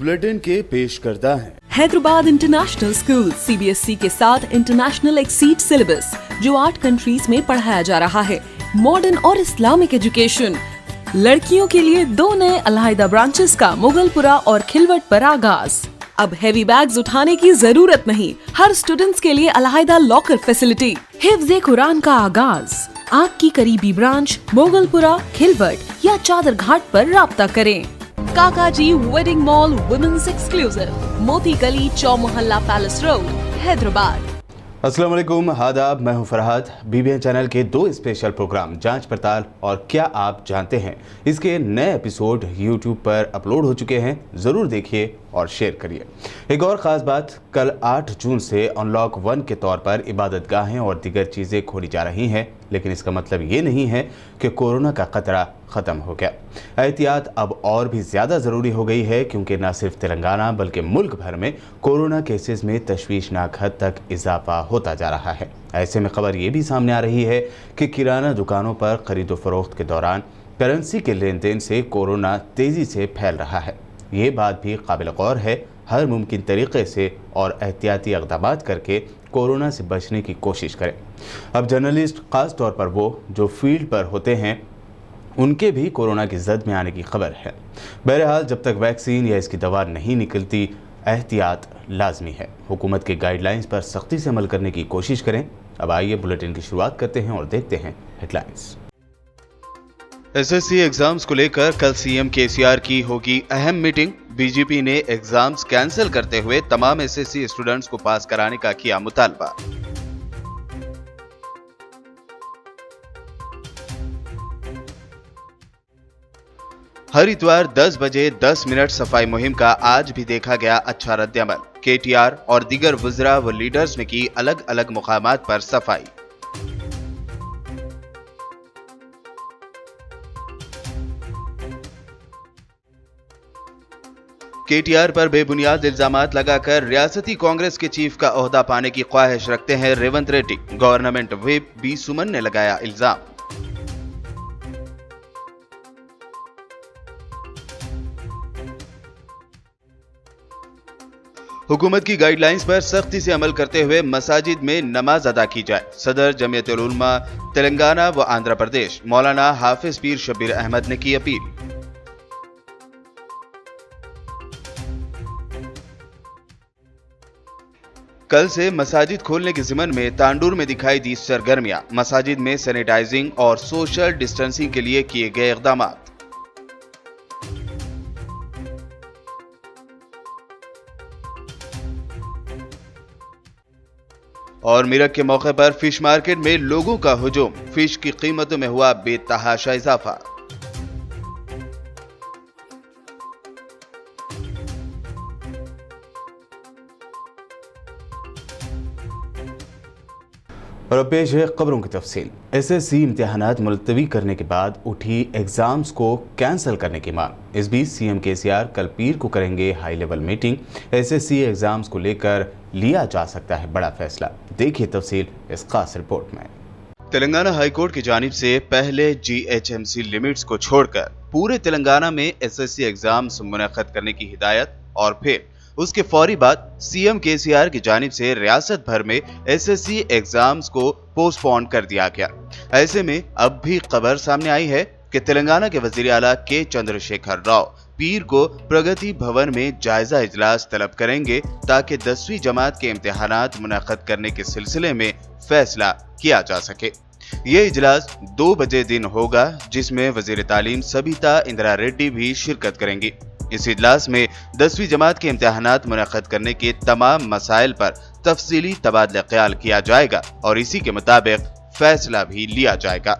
Bulletin के पेश करता है। हैदराबाद इंटरनेशनल स्कूल CBSE के साथ इंटरनेशनल एक्सीड सिलेबस जो 8 कंट्रीज में पढ़ाया जा रहा है। मॉडर्न और इस्लामिक एजुकेशन। लड़कियों के लिए 2 नए अलहदा ब्रांचेस का मुगलपुरा और खिलवट पर आगाज। अब हैवी बैग्स उठाने की जरूरत नहीं, हर स्टूडेंट्स के लिए अलहदा लॉकर फैसिलिटी। हिफ्ज़े कुरान का आगाज। आपकी करीबी ब्रांच मुगलपुरा, खिलवट या चादर घाट पर राब्ता करें। काकाजी वेडिंग मॉल वुमेन्स एक्सक्लूसिव, मोती गली, चौमोहल्ला पैलेस रोड, हैदराबाद। अस्सलाम वालेकुम, आदाब। मैं हूं फरहाद। BBN चैनल के 2 स्पेशल प्रोग्राम जांच पड़ताल और क्या आप जानते हैं, इसके नए एपिसोड YouTube पर अपलोड हो चुके हैं। ज़रूर देखिए और शेयर करिए। एक और ख़ास बात, कल 8 जून से अनलॉक 1 के तौर पर इबादतगाहें और दीगर चीज़ें खोली जा रही हैं, लेकिन इसका मतलब ये नहीं है कि कोरोना का खतरा ख़त्म हो गया। एहतियात अब और भी ज़्यादा ज़रूरी हो गई है, क्योंकि न सिर्फ तेलंगाना बल्कि मुल्क भर में कोरोना केसेस में तशवीशनाक हद तक इजाफा होता जा रहा है। ऐसे में खबर ये भी सामने आ रही है कि किराना दुकानों पर खरीदो फरोख्त के दौरान करेंसी के लेन देन से कोरोना तेज़ी से फैल रहा है। ये बात भी काबिल गौर है। हर मुमकिन तरीके से और एहतियाती इक़दामात करके कोरोना से बचने की कोशिश करें। अब जर्नलिस्ट, ख़ास तौर पर वो जो फील्ड पर होते हैं, उनके भी कोरोना की जद में आने की खबर है। बहरहाल, जब तक वैक्सीन या इसकी दवा नहीं निकलती, एहतियात लाजमी है। हुकूमत के गाइडलाइंस पर सख्ती से अमल करने की कोशिश करें। अब आइए बुलेटिन की शुरुआत करते हैं और देखते हैं हेडलाइंस। SSC एग्जाम्स को लेकर कल CM KCR की होगी अहम मीटिंग। BJP ने एग्जाम्स कैंसिल करते हुए तमाम SSC स्टूडेंट्स को पास कराने का किया मुतालबा। हर इतवार 10 बजे 10 मिनट सफाई मुहिम का आज भी देखा गया अच्छा रद्द-ए-अमल। KTR और दीगर वज़रा व लीडर्स ने की अलग अलग मुकामात पर सफाई। KTR पर बेबुनियाद इल्जामात लगाकर रियासती कांग्रेस के चीफ का ओहदा पाने की ख्वाहिश रखते हैं Revanth Reddy. Government whip B सुमन ने लगाया इल्जाम। हुकूमत की गाइडलाइंस पर सख्ती से अमल करते हुए मसाजिद में नमाज अदा की जाए। सदर जमीयतुल उलमा तेलंगाना व आंध्र प्रदेश मौलाना हाफिज पीर शब्बीर अहमद ने की अपील। कल से मसाजिद खोलने के ज़िमन में तांडूर में दिखाई दी सरगर्मियां। मसाजिद में सैनिटाइजिंग और सोशल डिस्टेंसिंग के लिए किए गए इक़दामात। और मिरक के मौके पर फिश मार्केट में लोगों का हुजूम। फिश की कीमतों में हुआ बेतहाशा इजाफा। और अब पेश है खबरों की तफसील। SSC इम्तिहानात मुलतवी करने के बाद उठी एग्जाम्स को कैंसिल करने की मांग। इस बीच CM KCR कल पीर को करेंगे high level meeting. SSC exams को लेकर लिया जा सकता है बड़ा फैसला। देखिए तफसील इस खास रिपोर्ट में। तेलंगाना हाई कोर्ट की जानिब से पहले GHMC लिमिट्स को छोड़कर पूरे तेलंगाना में SSC एग्जाम्स मुनक्कद करने की हिदायत और फिर उसके फौरी बाद CM KCR की जानिब से रियासत भर में SSC एग्जाम्स को पोस्टपोन कर दिया गया। ऐसे में अब भी खबर सामने आई है कि तेलंगाना के वजीर आला K चंद्रशेखर राव पीर को प्रगति भवन में जायजा इजलास तलब करेंगे, ताकि 10वीं जमात के इम्तिहानात मुनक्कद करने के सिलसिले में फैसला किया जा सके। ये इजलास 2 बजे दिन होगा, जिसमें वजीर तालीम सबिता इंदिरा रेड्डी भी शिरकत करेंगी। इस इजलास में 10वीं जमात के इम्तिहानात मुनक्कद करने के तमाम मसाइल पर तफसीली तबादला ख्याल किया जाएगा और इसी के मुताबिक फैसला भी लिया जाएगा।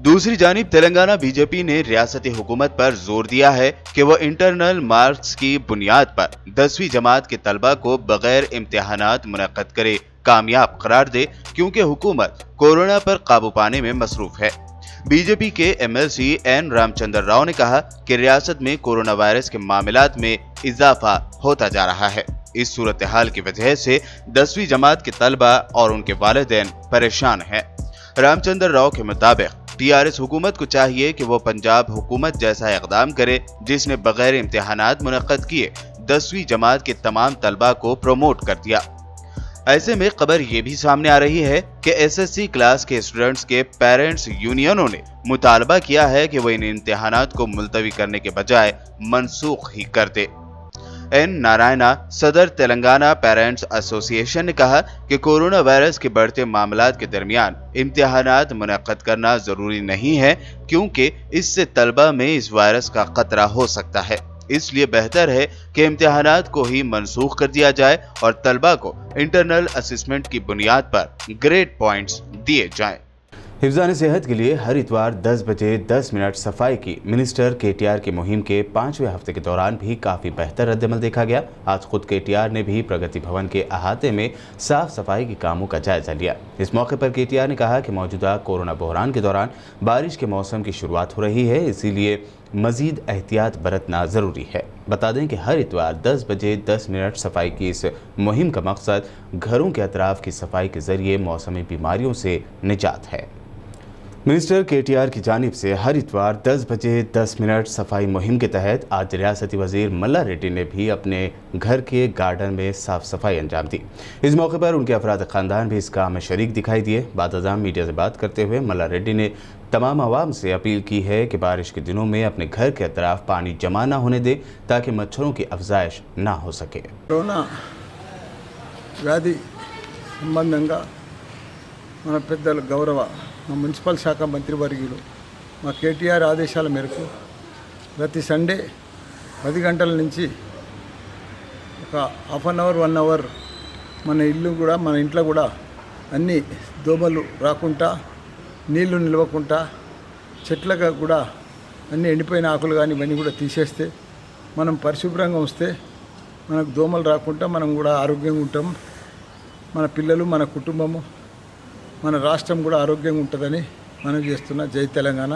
दूसरी जानिब तेलंगाना BJP ने रियासती हुकूमत पर जोर दिया है कि वह इंटरनल मार्क्स की बुनियाद पर 10वीं जमात के तलबा को बगैर इम्तिहानात मुनक्कद करे कामयाब करार दे, क्योंकि हुकूमत कोरोना पर काबू पाने में मसरूफ है। BJP के MLC N रामचंद्र राव ने कहा कि रियासत में कोरोना वायरस के मामलात में इजाफा होता जा रहा है। इस सूरत हाल की वजह से 10वीं जमात के तलबा और उनके वालिदैन परेशान हैं। रामचंद्र राव के मुताबिक TRS हुकूमत को चाहिए कि वो पंजाब हुकूमत जैसा इक़दाम करे, जिसने बगैर इम्तिहानात मुनक्कद किए 10वीं जमात के तमाम तलबा को प्रमोट कर दिया। ऐसे में खबर ये भी सामने आ रही है कि एसएससी क्लास के स्टूडेंट्स के पेरेंट्स यूनियनों ने मुतालबा किया है कि वो इन इम्तिहानात को मुलतवी करने के बजाय मनसूख ही कर दे। एन नारायणा, सदर तेलंगाना पेरेंट्स एसोसिएशन ने कहा कि कोरोना वायरस के बढ़ते मामलात के दरमियान इम्तिहानात मुनक्कद करना जरूरी नहीं है, क्योंकि इससे तलबा में इस वायरस का खतरा हो सकता है। इसलिए बेहतर है कि इम्तिहानात को ही मनसूख कर दिया जाए और तलबा को इंटरनल असेसमेंट की बुनियाद पर ग्रेड पॉइंट्स दिए जाएं। हिफ्ज़ान सेहत के लिए हर इतवार 10 बजे 10 मिनट सफाई की मिनिस्टर केटीआर की मुहिम के 5वें हफ्ते के दौरान भी काफ़ी बेहतर रद्दमल देखा गया। आज खुद केटीआर ने भी प्रगति भवन के अहाते में साफ सफाई के कामों का जायजा लिया। इस मौके पर केटीआर ने कहा कि मौजूदा कोरोना बहरान के दौरान बारिश के मौसम की शुरुआत हो रही है, इसीलिए मजीद एहतियात बरतना ज़रूरी है। बता दें कि हर इतवार 10 बजे 10 मिनट सफाई की इस मुहिम का मकसद घरों के अतराफ की सफाई के जरिए मौसमी बीमारियों से निजात है। मिनिस्टर केटीआर की जानिब से हर इतवार 10 बजे 10 मिनट सफाई मुहिम के तहत आज रियासती वजीर मल्ला रेड्डी ने भी अपने घर के गार्डन में साफ सफाई अंजाम दी। इस मौके पर उनके अफराद खानदान भी इस काम में शरीक दिखाई दिए। बादअज़ाम मीडिया से बात करते हुए मल्ला रेड्डी ने तमाम आवाम से अपील की है कि बारिश के दिनों में अपने घर के अतराफ पानी जमा ना होने दे, ताकि मच्छरों की अफजाइश ना हो सके। कोरोना व्याधि संबंधंगा మన పెద్దల గౌరవ మా మున్సిపల్ శాఖ మంత్రివర్యులు మా కేటీఆర్ ఆదేశాల మేరకు ప్రతి సండే 10 గంటల నుంచి ఒక హాఫ్ అన్ అవర్ 1 అవర్ మన ఇంట్లో కూడా అన్ని దోమలు రాకుండా, నీళ్లు నిలవకుండా, చెట్లకు కూడా అన్ని ఎండిపోయిన ఆకులు కానీ ఇవన్నీ కూడా తీసేస్తే మనం పరిశుభ్రంగా ఉంచితే మనకు దోమలు రాకుండా మనం కూడా ఆరోగ్యంగా ఉంటాం। మన పిల్లలు, మన కుటుంబము, మన రాష్ట్రం కూడా ఆరోగ్యంగా ఉంటుందని మనం చేస్తున్నా। జై తెలంగాణ।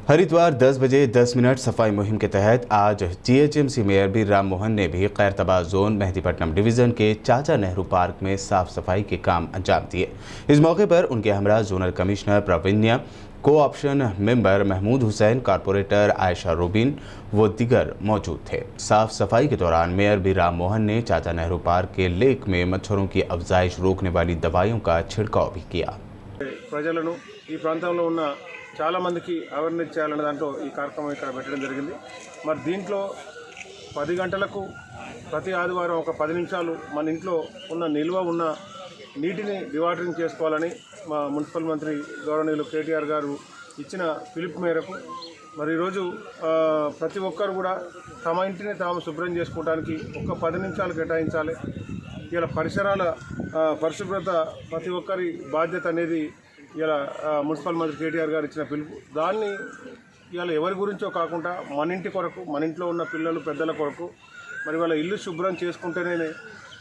हर इतवार 10 बजे 10 मिनट सफाई मुहिम के तहत आज जीएचएमसी मेयर बीर राम मोहन ने भी खैरतबाद जोन मेहदीपट्टनम डिवीज़न के चाचा नेहरू पार्क में साफ सफाई के काम अंजाम दिए। इस मौके पर उनके हमरा zonal commissioner Pravinya, co option member Mahmood Hussain, corporator Ayesha Rubin व दिगर मौजूद थे। साफ सफाई के दौरान मेयर बीर राम मोहन ने चाचा नेहरू पार्क के लेक में मच्छरों की अफजाइश रोकने वाली दवाइयों का छिड़काव भी किया। ప్రజలను ఈ ప్రాంతంలో ఉన్న చాలా మందికి అవేర్నెస్ చేయాలనే దాంట్లో ఈ కార్యక్రమం ఇక్కడ పెట్టడం జరిగింది। మరి దీంట్లో 10 గంటలకు ప్రతి ఆదివారం ఒక 10 నిమిషాలు మన ఇంట్లో ఉన్న నిల్వ ఉన్న నీటిని డివాటరింగ్ చేసుకోవాలని మా మున్సిపల్ మంత్రి గౌరవనీయులు కేటీఆర్ గారు ఇచ్చిన పిలుపు మేరకు మరి ఈరోజు ప్రతి ఒక్కరు కూడా తమ ఇంటిని తాము శుభ్రం చేసుకోవడానికి ఒక 10 నిమిషాలు కేటాయించాలి। ఇలా పరిసరాల పరిశుభ్రత ప్రతి ఒక్కరి బాధ్యత అనేది ఇలా మున్సిపల్ మంత్రి కేటీఆర్ గారు ఇచ్చిన పిలుపు। దాన్ని ఇలా ఎవరి గురించో కాకుండా మన ఇంటి కొరకు, మన ఇంట్లో ఉన్న పిల్లలు పెద్దల కొరకు మరి వాళ్ళ ఇల్లు శుభ్రం చేసుకుంటేనే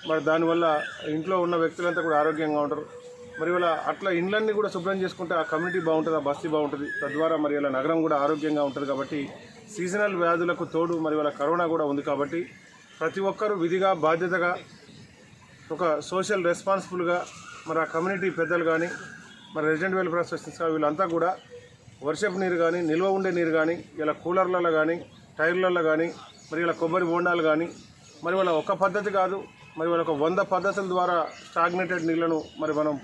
మరి దానివల్ల ఇంట్లో ఉన్న వ్యక్తులంతా కూడా ఆరోగ్యంగా ఉంటారు। మరి వాళ్ళ అట్లా ఇండ్లన్నీ కూడా శుభ్రం చేసుకుంటే ఆ కమ్యూనిటీ బాగుంటుంది, ఆ బస్తీ బాగుంటుంది, తద్వారా మరి ఇలా నగరం కూడా ఆరోగ్యంగా ఉంటుంది। కాబట్టి సీజనల్ వ్యాధులకు తోడు మరి వాళ్ళ కరోనా కూడా ఉంది కాబట్టి ప్రతి ఒక్కరూ విధిగా బాధ్యతగా ఒక సోషల్ రెస్పాన్సిబుల్గా మరి ఆ కమ్యూనిటీ పెద్దలు కానీ మరి రెసిడెంట్ వెల్ఫేర్ అసోసియేషన్స్ వీళ్ళంతా కూడా వర్షపు నీరు కానీ, నిల్వ ఉండే నీరు కానీ, ఇలా కూలర్లలో కానీ, టైర్లలో కానీ, మరి ఇలా కొబ్బరి బోండాలు కానీ మరి వాళ్ళ ఒక పద్ధతి కాదు, మరి వాళ్ళ 100 పద్ధతుల ద్వారా స్టాగ్నేటెడ్ నీళ్లను మరి మనం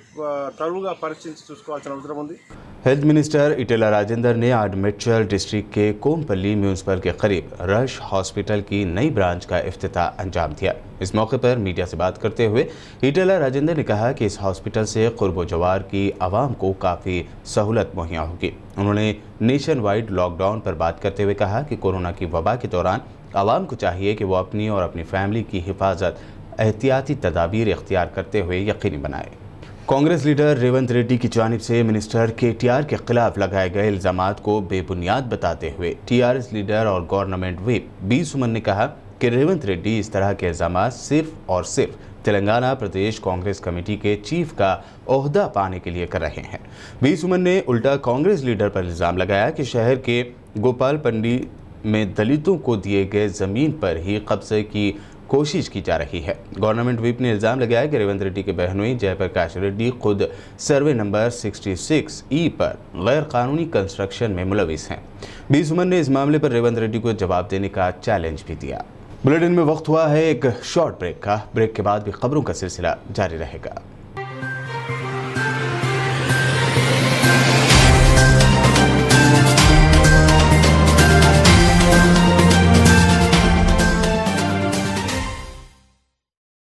తరువుగా పరిశీలించి చూసుకోవాల్సిన అవసరం ఉంది। हेल्थ मिनिस्टर इटेला राजेंद्र ने आज मिर्चल डिस्ट्रिक्ट के कोमपल्ली म्यूनसिपल के करीब रश हॉस्पिटल की नई ब्रांच का इफ्तिताह अंजाम दिया। इस मौके पर मीडिया से बात करते हुए इटेला राजेंद्र ने कहा कि इस हॉस्पिटल से कुर्बो जवार की आवाम को काफ़ी सहूलत मुहैया होगी। उन्होंने नेशन वाइड लॉकडाउन पर बात करते हुए कहा कि कोरोना की वबा के दौरान आवाम को चाहिए कि वो अपनी और अपनी फैमिली की हिफाजत एहतियाती तदाबीर इख्तियार करते हुए यकीनी बनाए। कांग्रेस लीडर रेवंत रेड्डी की जानिब से मिनिस्टर केटीआर के खिलाफ लगाए गए इल्ज़ामात को बेबुनियाद बताते हुए टीआरएस लीडर और गवर्नमेंट व्हिप बी सुमन ने कहा कि रेवंत रेड्डी इस तरह के इल्ज़ामात सिर्फ और सिर्फ तेलंगाना प्रदेश कांग्रेस कमेटी के चीफ का ओहदा पाने के लिए कर रहे हैं। बी सुमन ने उल्टा कांग्रेस लीडर पर इल्ज़ाम लगाया कि शहर के गोपालपंडी में दलितों को दिए गए ज़मीन पर ही कब्जे की कोशिश की जा रही है। गवर्नमेंट व्हिप ने इल्ज़ाम लगाया कि रेवंत रेड्डी के बहनोई जयप्रकाश रेड्डी खुद सर्वे नंबर 66E पर गैर कानूनी कंस्ट्रक्शन में मुलविस हैं। बी सुमन ने इस मामले पर रेवंत रेड्डी को जवाब देने का चैलेंज भी दिया। बुलेटिन में वक्त हुआ है एक शॉर्ट ब्रेक का। ब्रेक के बाद भी खबरों का सिलसिला जारी रहेगा।